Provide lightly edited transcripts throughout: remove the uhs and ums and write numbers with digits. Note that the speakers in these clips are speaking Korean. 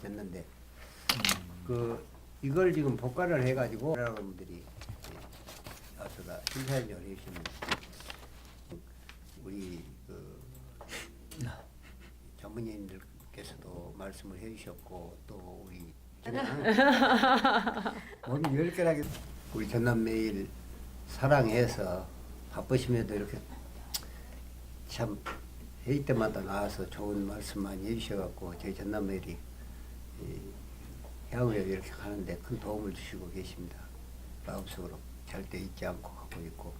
됐는데 이걸 지금 복가를 해가지고 여러분들이 와서다 심사위원을 해주시면 우리 전문의님들께서도 말씀을 해주셨고 또 우리 몸이 열결하게 우리 전남매일 사랑해서 바쁘시면도 이렇게 참 회의 때마다 나와서 좋은 말씀 많이 해주셔갖고 저희 전남매일이 향후에 이렇게 가는데 큰 도움을 주시고 계십니다. 마음속으로 절대 잊지 않고 가고 있고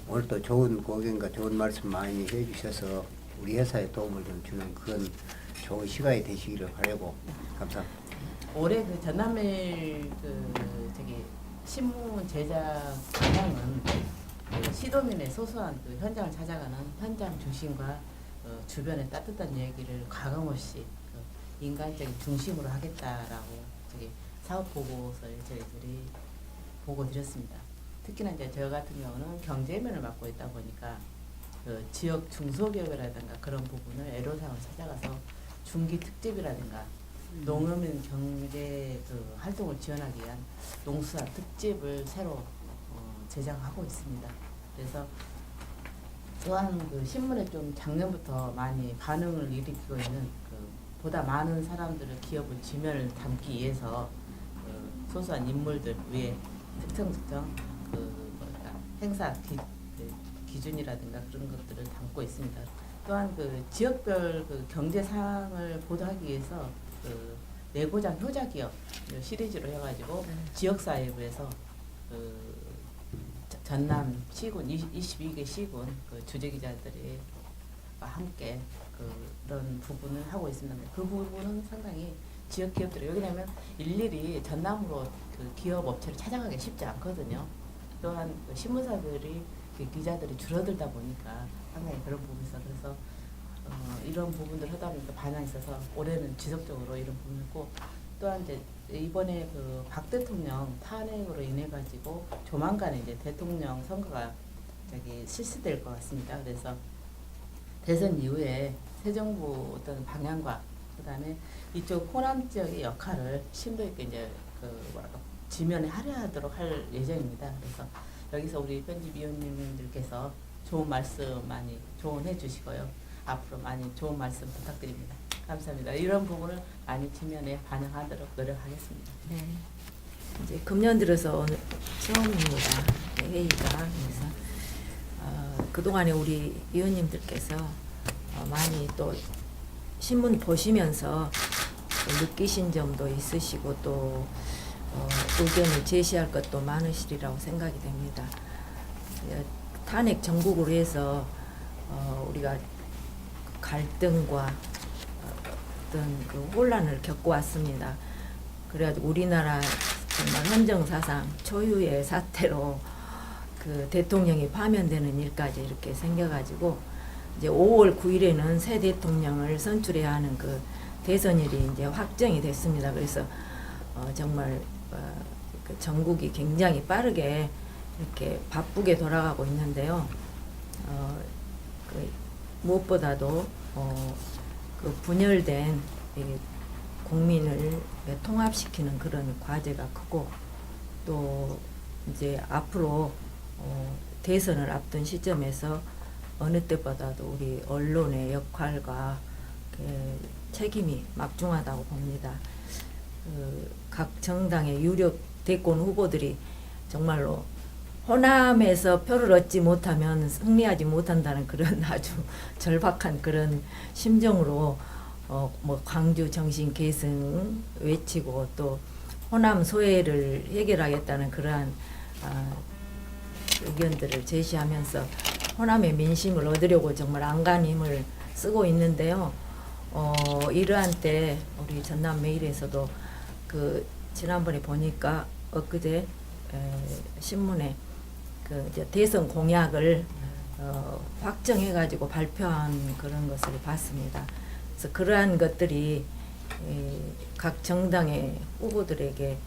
오늘 또 좋은 고견과 좋은 말씀 많이 해주셔서 우리 회사에 도움을 좀 주는 그런 좋은 시간이 되시기를 바라고 감사합니다. 올해 그 전남매일 신문 제작 방향은 시도민의 소소한 현장을 찾아가는 현장 중심과 주변의 따뜻한 이야기를 가감없이 인간적인 중심으로 하겠다라고 사업 보고서를 저희들이 보고 드렸습니다. 특히나 이제 저 같은 경우는 경제면을 맡고 있다 보니까 지역 중소기업이라든가 그런 부분을 애로사항을 찾아가서 중기 특집이라든가 농어민 경제 활동을 지원하기 위한 농수사 특집을 새로 제작하고 있습니다. 그래서 또한 신문에 좀 작년부터 많이 반응을 일으키고 있는 보다 많은 사람들의 기업의 지면을 담기 위해서 소소한 인물들 위에 특정 행사 기준이라든가 그런 것들을 담고 있습니다. 또한 지역별 경제 상황을 보도하기 위해서 내고장 효자 기업 시리즈로 해가지고 지역사회부에서 전남 시군 22개 시군 주재기자들이 함께 그런 부분을 하고 있습니다. 그 부분은 상당히 지역 기업들이 여기냐면 일일이 전남으로 기업 업체를 찾아가기 쉽지 않거든요. 또한 신문사들이 기자들이 줄어들다 보니까 상당히 그런 부분이 있어. 그래서 이런 부분들 하다 보니까 반향이 있어서 올해는 지속적으로 이런 부분이 있고 또한 이제 이번에 박 대통령 탄핵으로 인해 가지고 조만간에 이제 대통령 선거가 실시될 것 같습니다. 그래서 대선 이후에 새 정부 어떤 방향과 그다음에 이쪽 호남 지역의 역할을 심도 있게 이제 지면에 할애하도록 할 예정입니다. 그래서 여기서 우리 편집위원님들께서 좋은 말씀 많이 조언해 주시고요. 앞으로 많이 좋은 말씀 부탁드립니다. 감사합니다. 이런 부분을 많이 지면에 반영하도록 노력하겠습니다. 네. 이제 금년 들어서 오늘 처음입니다. 회의가. 그래서 그동안에 우리 위원님들께서 많이 또 신문 보시면서 느끼신 점도 있으시고 또 의견을 제시할 것도 많으시리라고 생각이 됩니다. 탄핵 전국으로 해서 우리가 갈등과 어떤 혼란을 겪어왔습니다. 그래가지고 우리나라 정말 헌정사상 초유의 사태로 대통령이 파면되는 일까지 이렇게 생겨가지고 이제 5월 9일에는 새 대통령을 선출해야 하는 대선일이 이제 확정이 됐습니다. 그래서 정말 전국이 굉장히 빠르게 이렇게 바쁘게 돌아가고 있는데요. 무엇보다도 분열된 국민을 통합시키는 그런 과제가 크고 또 이제 앞으로 대선을 앞둔 시점에서 어느 때보다도 우리 언론의 역할과 책임이 막중하다고 봅니다. 각 정당의 유력 대권 후보들이 정말로 호남에서 표를 얻지 못하면 승리하지 못한다는 그런 아주 절박한 그런 심정으로 광주 정신 계승 외치고 또 호남 소외를 해결하겠다는 그러한 의견들을 제시하면서 호남의 민심을 얻으려고 정말 안간힘을 쓰고 있는데요. 이러한 때 우리 전남매일에서도 지난번에 보니까 엊그제 신문에 이제 대선 공약을 확정해가지고 발표한 그런 것을 봤습니다. 그래서 그러한 것들이 각 정당의 후보들에게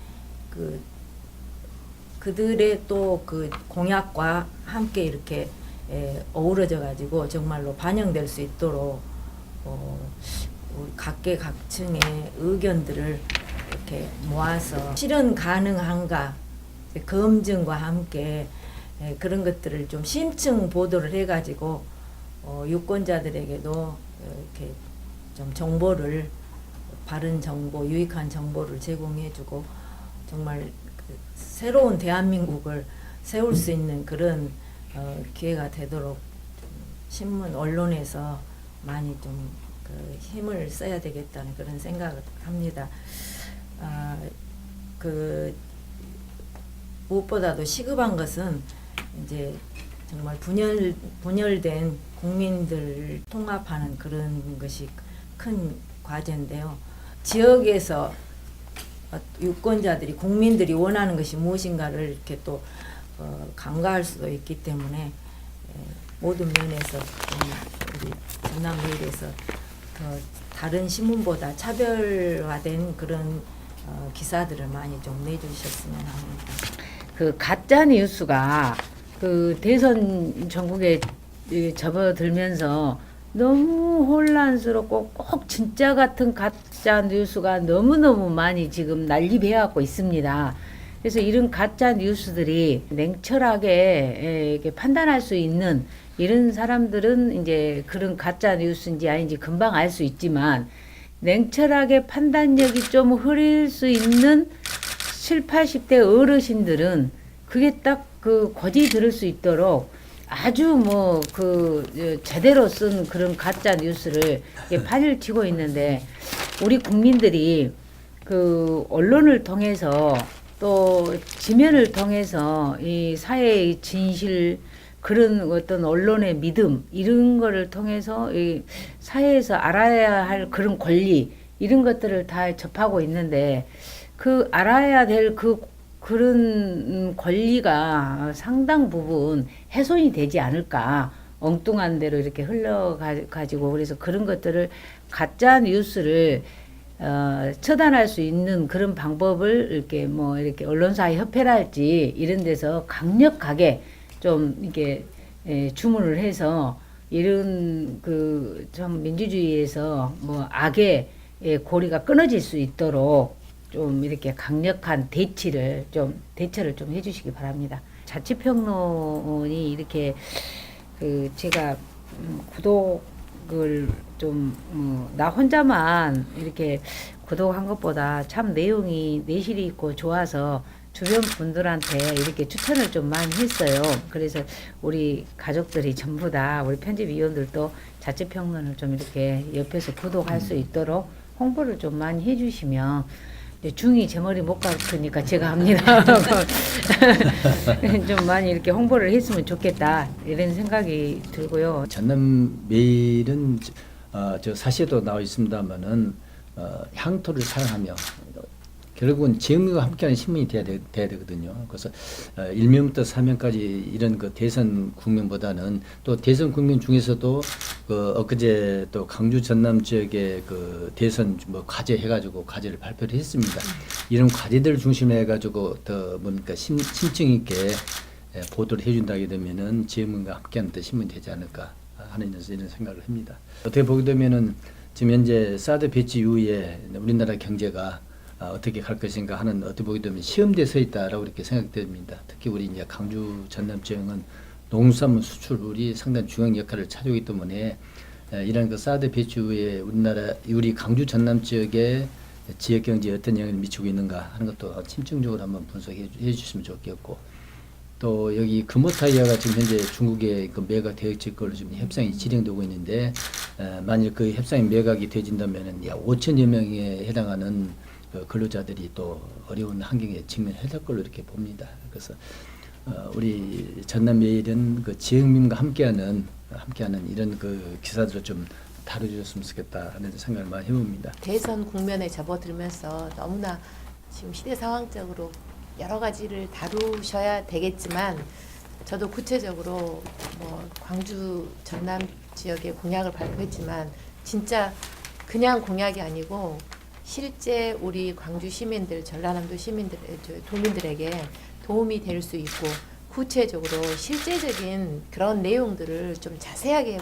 그들의 또 공약과 함께 이렇게 어우러져 가지고 정말로 반영될 수 있도록 우리 각계각층의 의견들을 이렇게 모아서 실현 가능한가 검증과 함께 그런 것들을 좀 심층 보도를 해가지고 유권자들에게도 이렇게 좀 정보를 바른 정보, 유익한 정보를 제공해주고 정말 그 새로운 대한민국을 세울 수 있는 그런 기회가 되도록 신문 언론에서 많이 좀 그 힘을 써야 되겠다는 그런 생각을 합니다. 그 무엇보다도 시급한 것은 이제 정말 분열된 국민들을 통합하는 그런 것이 큰 과제인데요. 지역에서 유권자들이 국민들이 원하는 것이 무엇인가를 이렇게 또 간과할 수도 있기 때문에 모든 면에서 우리 전남매일에서 더 다른 신문보다 차별화된 그런 기사들을 많이 좀 내주셨으면 합니다. 그 가짜 뉴스가 그 대선 전국에 접어들면서 너무 혼란스럽고 꼭 진짜 같은 가짜 뉴스가 너무너무 많이 지금 난립해갖고 있습니다. 그래서 이런 가짜 뉴스들이 냉철하게 이렇게 판단할 수 있는 이런 사람들은 이제 그런 가짜 뉴스인지 아닌지 금방 알 수 있지만 냉철하게 판단력이 좀 흐릴 수 있는 7, 80대 어르신들은 그게 딱 그 거지 들을 수 있도록 아주 뭐 그 제대로 쓴 그런 가짜 뉴스를 판을치고 있는데 우리 국민들이 그 언론을 통해서 또 지면을 통해서 이 사회의 진실 그런 어떤 언론의 믿음 이런 거를 통해서 이 사회에서 알아야 할 그런 권리 이런 것들을 다 접하고 있는데 그 알아야 될 그런 권리가 상당 부분 훼손이 되지 않을까 엉뚱한 대로 이렇게 흘러가지고 그래서 그런 것들을 가짜 뉴스를 처단할 수 있는 그런 방법을 이렇게 뭐 이렇게 언론사 협회랄지 이런 데서 강력하게 좀 이렇게 주문을 해서 이런 그 좀 민주주의에서 뭐 악의 고리가 끊어질 수 있도록 좀 이렇게 강력한 대처를 좀 해주시기 바랍니다. 자치평론이 이렇게 그 제가 구독을 좀 나 혼자만 이렇게 구독한 것보다 참 내용이 내실이 있고 좋아서 주변 분들한테 이렇게 추천을 좀 많이 했어요. 그래서 우리 가족들이 전부 다 우리 편집위원들도 자치평론을 좀 이렇게 옆에서 구독할 수 있도록 홍보를 좀 많이 해주시면 중이 제 머리 못 깎으니까 제가 합니다. 좀 많이 이렇게 홍보를 했으면 좋겠다 이런 생각이 들고요. 전남매일은 저 사시에도 나와 있습니다만은 향토를 사랑하며 결국은 지역민과 함께하는 신문이 돼야 되거든요. 그래서 1면부터 4면까지 이런 그 대선 국면보다는 또 대선 국면 중에서도 그 엊그제 또 강주 전남 지역의 그 대선 뭐 과제 해가지고 과제를 발표를 했습니다. 이런 과제들을 중심으로 해가지고 더 뭡니까 심층 있게 보도를 해준다게 되면은 지역민과 함께하는 또 신문이 되지 않을까 하는 이런 생각을 합니다. 어떻게 보게 되면은 지금 현재 사드 배치 이후에 우리나라 경제가 어떻게 갈 것인가 하는 어떻게 보게 되면 시험대에 서 있다라고 이렇게 생각됩니다. 특히 우리 이제 강주 전남 지역은 농수산물 수출이 상당히 중요한 역할을 차지하기 때문에 이런 그 사드 배치 후에 우리 강주 전남 지역의 지역 경제에 어떤 영향을 미치고 있는가 하는 것도 심층적으로 한번 분석해 주시면 좋겠고 또 여기 금호타이어가 지금 현재 중국의 그 매각 대역지 걸로 지금 협상이 진행되고 있는데 만일 그 협상이 매각이 되진다면은 약 5천여 명에 해당하는 그 근로자들이 또 어려운 환경에 직면할 걸로 이렇게 봅니다. 그래서 우리 전남매일은 그 지역민과 함께하는 이런 그 기사들을 좀 다뤄주셨으면 좋겠다 하는 생각을 많이 해봅니다. 대선 국면에 접어들면서 너무나 지금 시대 상황적으로 여러 가지를 다루셔야 되겠지만 저도 구체적으로 뭐 광주 전남 지역의 공약을 발표했지만 진짜 그냥 공약이 아니고 실제 우리 광주 시민들, 전라남도 시민들, 도민들에게 도움이 될 수 있고 구체적으로 실제적인 그런 내용들을 좀 자세하게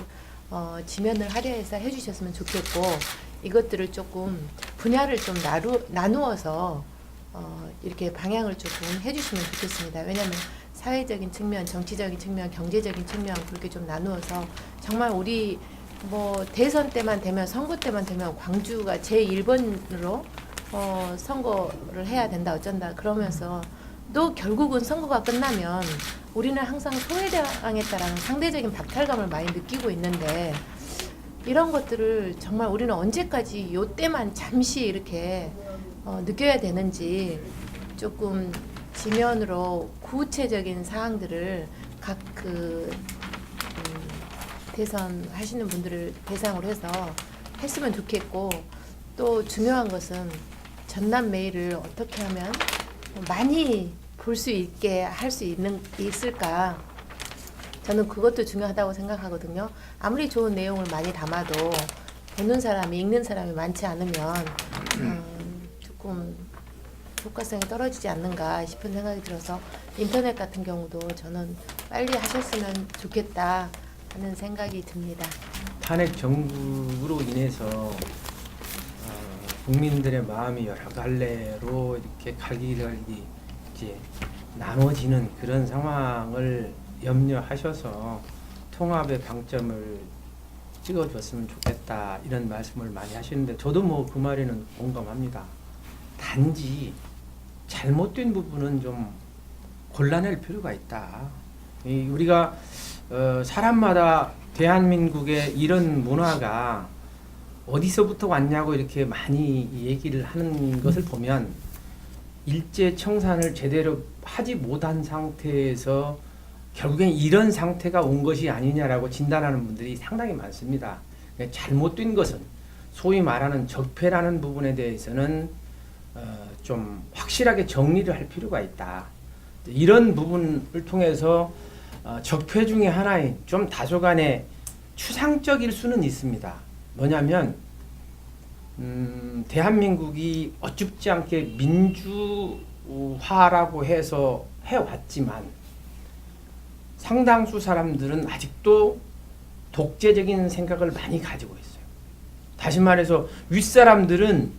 지면을 할애해서 해주셨으면 좋겠고 이것들을 조금 분야를 좀 나누어서 이렇게 방향을 조금 해주시면 좋겠습니다. 왜냐하면 사회적인 측면, 정치적인 측면, 경제적인 측면 그렇게 좀 나누어서 정말 우리 뭐 대선 때만 되면 선거 때만 되면 광주가 제1번으로 선거를 해야 된다 어쩐다 그러면서 또 결국은 선거가 끝나면 우리는 항상 소외당했다라는 상대적인 박탈감을 많이 느끼고 있는데 이런 것들을 정말 우리는 언제까지 요 때만 잠시 이렇게 느껴야 되는지 조금 지면으로 구체적인 사항들을 각 대선 하시는 분들을 대상으로 해서 했으면 좋겠고 또 중요한 것은 전남 메일을 어떻게 하면 많이 볼 수 있게 할 수 있을까 저는 그것도 중요하다고 생각하거든요. 아무리 좋은 내용을 많이 담아도 보는 사람이 읽는 사람이 많지 않으면 조금 효과성이 떨어지지 않는가 싶은 생각이 들어서 인터넷 같은 경우도 저는 빨리 하셨으면 좋겠다 하는 생각이 듭니다. 탄핵 정부로 인해서 국민들의 마음이 여러 갈래로 이렇게 갈기갈기 이제 나눠지는 그런 상황을 염려하셔서 통합의 방점을 찍어줬으면 좋겠다 이런 말씀을 많이 하시는데 저도 뭐 그 말에는 공감합니다. 단지 잘못된 부분은 좀 골라낼 필요가 있다. 우리가 사람마다 대한민국의 이런 문화가 어디서부터 왔냐고 이렇게 많이 얘기를 하는 것을 보면 일제 청산을 제대로 하지 못한 상태에서 결국엔 이런 상태가 온 것이 아니냐라고 진단하는 분들이 상당히 많습니다. 잘못된 것은 소위 말하는 적폐라는 부분에 대해서는 좀 확실하게 정리를 할 필요가 있다. 이런 부분을 통해서 적폐 중에 하나인 좀 다소간의 추상적일 수는 있습니다. 뭐냐면 대한민국이 어줍지 않게 민주화라고 해서 해왔지만 상당수 사람들은 아직도 독재적인 생각을 많이 가지고 있어요. 다시 말해서 윗사람들은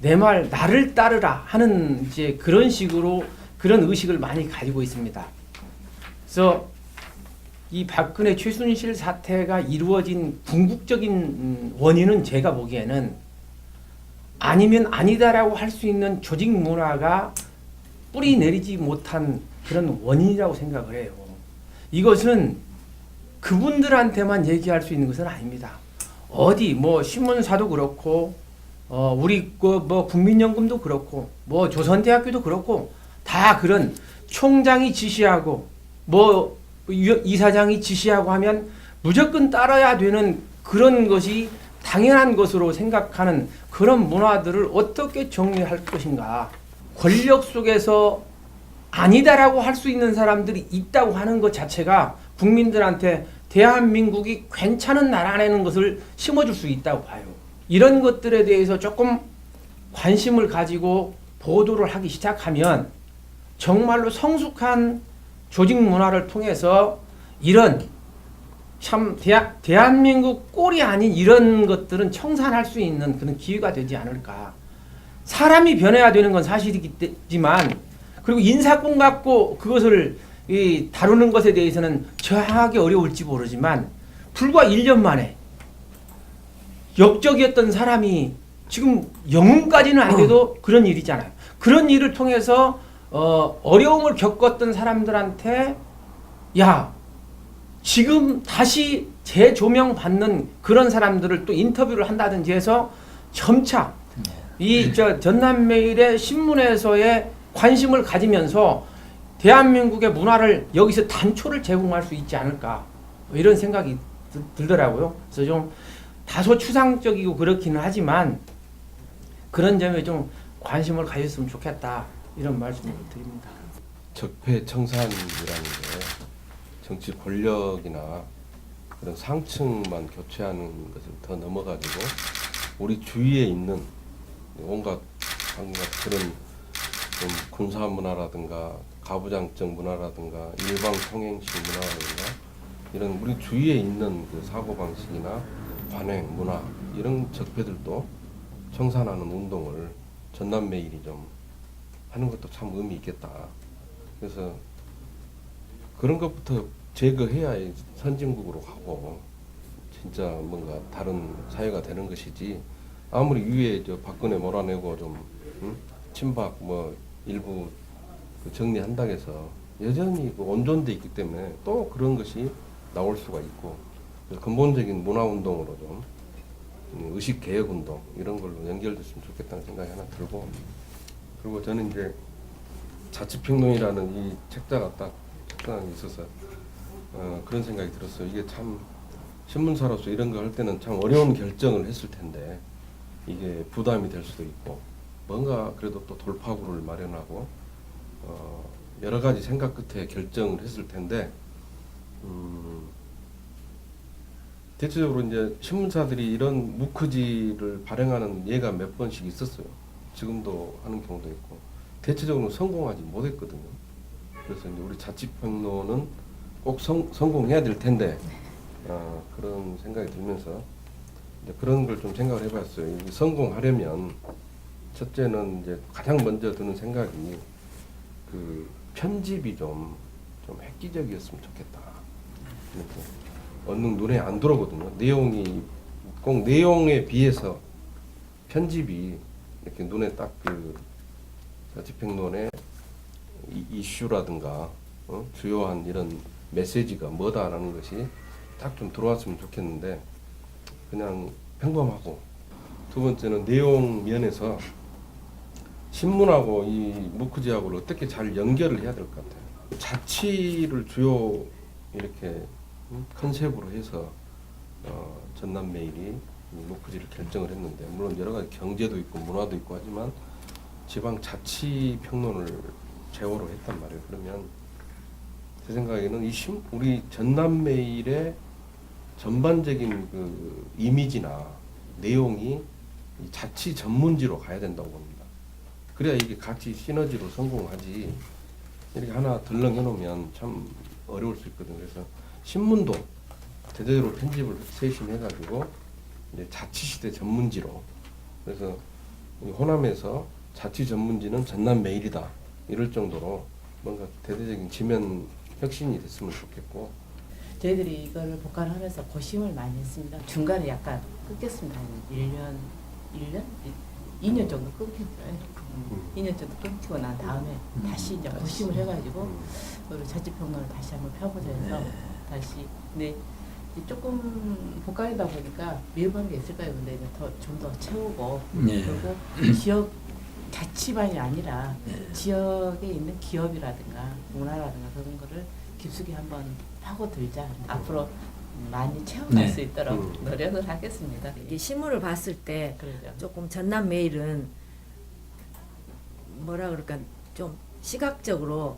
내 말 나를 따르라 하는 이제 그런 식으로 그런 의식을 많이 가지고 있습니다. 그래서 이 박근혜 최순실 사태가 이루어진 궁극적인 원인은 제가 보기에는 아니면 아니다라고 할 수 있는 조직 문화가 뿌리 내리지 못한 그런 원인이라고 생각을 해요. 이것은 그분들한테만 얘기할 수 있는 것은 아닙니다. 어디 뭐 신문사도 그렇고 우리 뭐 국민연금도 그렇고 뭐 조선대학교도 그렇고 다 그런 총장이 지시하고 뭐 이사장이 지시하고 하면 무조건 따라야 되는 그런 것이 당연한 것으로 생각하는 그런 문화들을 어떻게 정리할 것인가. 권력 속에서 아니다라고 할 수 있는 사람들이 있다고 하는 것 자체가 국민들한테 대한민국이 괜찮은 나라라는 것을 심어줄 수 있다고 봐요. 이런 것들에 대해서 조금 관심을 가지고 보도를 하기 시작하면 정말로 성숙한 조직 문화를 통해서 이런 참 대한민국 꼴이 아닌 이런 것들은 청산할 수 있는 그런 기회가 되지 않을까. 사람이 변해야 되는 건 사실이지만 그리고 인사권 갖고 그것을 다루는 것에 대해서는 저항하기 어려울지 모르지만 불과 1년 만에 역적이었던 사람이 지금 영웅까지는 아니어도 그런 일이잖아요. 그런 일을 통해서 어려움을 겪었던 사람들한테 야 지금 다시 재조명 받는 그런 사람들을 또 인터뷰를 한다든지 해서 점차 이 전남매일의 신문에서의 관심을 가지면서 대한민국의 문화를 여기서 단초를 제공할 수 있지 않을까 이런 생각이 들더라고요. 그래서 좀 다소 추상적이고 그렇기는 하지만 그런 점에 좀 관심을 가졌으면 좋겠다 이런 말씀을 드립니다. 적폐 청산이라는 게 정치 권력이나 그런 상층만 교체하는 것을 더 넘어가지고 우리 주위에 있는 온갖 그런 좀 군사 문화라든가 가부장적 문화라든가 일방 통행식 문화라든가 이런 우리 주위에 있는 그 사고 방식이나 관행, 문화 이런 적폐들도 청산하는 운동을 전남매일이 좀 하는 것도 참 의미 있겠다. 그래서 그런 것부터 제거해야 선진국으로 가고 진짜 뭔가 다른 사회가 되는 것이지, 아무리 위에 저 박근혜 몰아내고 좀 친박 뭐 일부 그 정리한다고 해서 여전히 그 온전돼 있기 때문에 또 그런 것이 나올 수가 있고, 그래서 근본적인 문화운동으로 좀 의식개혁운동 이런 걸로 연결됐으면 좋겠다는 생각이 하나 들고, 그리고 저는 이제 자치평론이라는 이 책자가 딱 책상에 있어서 그런 생각이 들었어요. 이게 참 신문사로서 이런 거 할 때는 참 어려운 결정을 했을 텐데 이게 부담이 될 수도 있고, 뭔가 그래도 또 돌파구를 마련하고 여러 가지 생각 끝에 결정을 했을 텐데, 대체적으로 이제 신문사들이 이런 무크지를 발행하는 예가 몇 번씩 있었어요. 지금도 하는 경우도 있고, 대체적으로 성공하지 못했거든요. 그래서 이제 우리 자치평론은 꼭 성공해야 될 텐데, 그런 생각이 들면서 이제 그런 걸 좀 생각을 해봤어요. 이 성공하려면 첫째는 이제 가장 먼저 드는 생각이 그 편집이 좀 획기적이었으면 좋겠다. 이렇게 얼른 눈에 안 들어오거든요. 내용이 꼭 내용에 비해서 편집이 이렇게 눈에 딱 그 자치평론의 이슈라든가 주요한 이런 메시지가 뭐다라는 것이 딱 좀 들어왔으면 좋겠는데 그냥 평범하고, 두 번째는 내용 면에서 신문하고 이 무크지하고를 어떻게 잘 연결을 해야 될 것 같아요. 자치를 주요 이렇게 컨셉으로 해서 전남매일이 이 무크지를 결정을 했는데, 물론 여러 가지 경제도 있고 문화도 있고 하지만 지방 자치 평론을 제호로 했단 말이에요. 그러면 제 생각에는 우리 전남매일의 전반적인 그 이미지나 내용이 이 자치 전문지로 가야 된다고 봅니다. 그래야 이게 같이 시너지로 성공하지, 이렇게 하나 덜렁 해놓으면 참 어려울 수 있거든요. 그래서 신문도 제대로 편집을 세심해가지고 이제 자치시대 전문지로, 그래서 호남에서 자치 전문지는 전남매일이다 이럴 정도로 뭔가 대대적인 지면 혁신이 됐으면 좋겠고, 저희들이 이걸 복간을 하면서 고심을 많이 했습니다. 중간에 약간 끊겼습니다. 한 2년 정도 끊겼죠. 2년 정도 끊기고 난 다음에 다시 이제 고심을 해가지고 우리 자치평론을 다시 한번 펴보자 해서 다시. 근데 조금 복간이다 보니까 미흡한 게 있을 거예요. 근데 좀 더 채우고, 그리고 지역 자치반이 아니라 지역에 있는 기업이라든가 문화라든가 그런 거를 깊숙이 한번 파고들자. 앞으로 많이 채워갈 수 있도록 노력을 하겠습니다. 이 신문을 봤을 때 그러죠. 조금 전남매일은 뭐라 그럴까 좀 시각적으로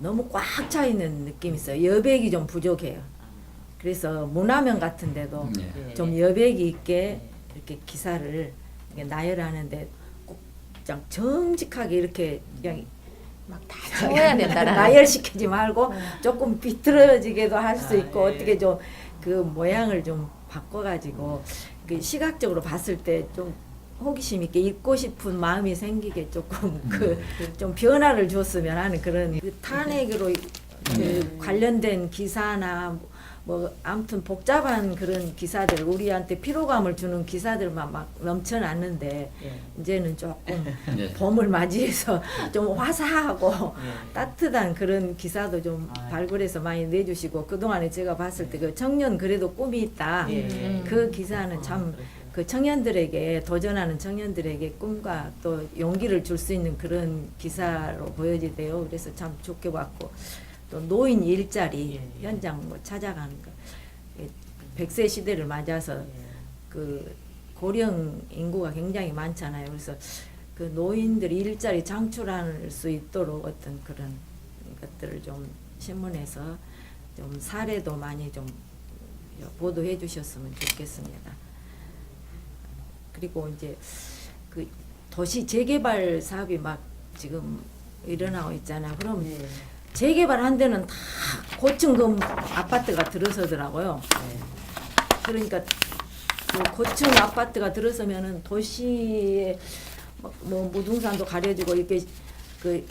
너무 꽉 차 있는 느낌이 있어요. 여백이 좀 부족해요. 그래서 문화면 같은데도 네. 좀 여백이 있게 이렇게 기사를 이렇게 나열하는데 꼭 그냥 정직하게 이렇게 그냥 막 다 채워야 된다라는. 나열시키지 말고 조금 비틀어지게도 할 수 있고 예. 어떻게 좀 그 모양을 좀 바꿔가지고 그 시각적으로 봤을 때 좀 호기심 있게 읽고 싶은 마음이 생기게 조금 그 좀 변화를 줬으면 하는 그런 그 탄핵으로 그 관련된 기사나 뭐 아무튼 복잡한 그런 기사들, 우리한테 피로감을 주는 기사들만 막 넘쳐났는데 예. 이제는 조금 네. 봄을 맞이해서 좀 화사하고 예. 따뜻한 그런 기사도 좀 아, 발굴해서 많이 내주시고, 그동안에 제가 봤을 때 그 청년 그래도 꿈이 있다, 예. 그 기사는 참 그 청년들에게, 도전하는 청년들에게 꿈과 또 용기를 줄 수 있는 그런 기사로 보여지대요. 그래서 참 좋게 봤고, 또 노인 일자리 예. 현장 뭐 찾아가는 거, 100세 시대를 맞아서 그 고령 인구가 굉장히 많잖아요. 그래서 그 노인들이 일자리 창출할 수 있도록 어떤 그런 것들을 좀 신문에서 좀 사례도 많이 좀 보도해 주셨으면 좋겠습니다. 그리고 이제 그 도시 재개발 사업이 막 지금 일어나고 있잖아요. 그럼 예. 재개발한 데는 다 고층금 아파트가 들어서더라고요. 예. 그러니까 그 고층 아파트가 들어서면은 도시에 뭐 무등산도 가려지고 이렇게 그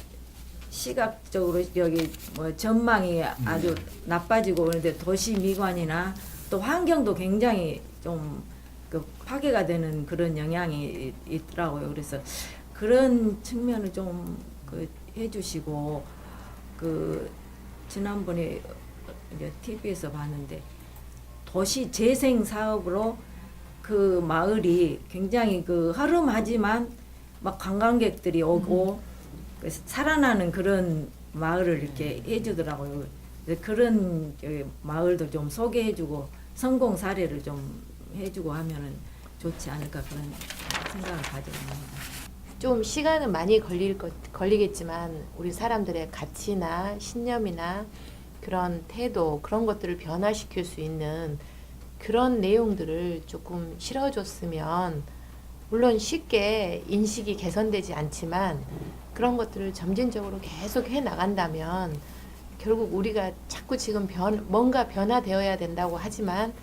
시각적으로 여기 뭐 전망이 아주 나빠지고 그런데 도시 미관이나 또 환경도 굉장히 좀 그 파괴가 되는 그런 영향이 있더라고요. 그래서 그런 측면을 좀 그 해주시고 그 지난번에 이제 TV에서 봤는데 도시 재생 사업으로 그 마을이 굉장히 그 허름하지만 막 관광객들이 오고 그래서 살아나는 그런 마을을 이렇게 해주더라고요. 그래서 그런 마을도 좀 소개해주고 성공 사례를 좀 해주고 하면은 좋지 않을까 그런 생각을 가지고 있습니다. 좀 시간은 많이 걸리겠지만 우리 사람들의 가치나 신념이나 그런 태도 그런 것들을 변화시킬 수 있는 그런 내용들을 조금 실어줬으면 물론 쉽게 인식이 개선되지 않지만 그런 것들을 점진적으로 계속 해 나간다면 결국 우리가 자꾸 지금 뭔가 변화되어야 된다고 하지만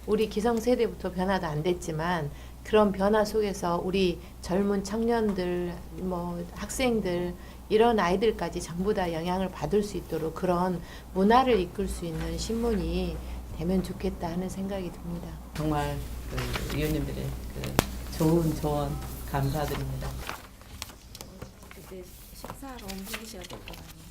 우리 기성세대부터 변화도 안 됐지만 그런 변화 속에서 우리 젊은 청년들, 뭐 학생들 이런 아이들까지 전부 다 영향을 받을 수 있도록 그런 문화를 이끌 수 있는 신문이 되면 좋겠다 하는 생각이 듭니다. 정말 그 위원님들의 그 좋은 조언 감사드립니다. 그때 식사하러 움직이셔야 될 것 같네요.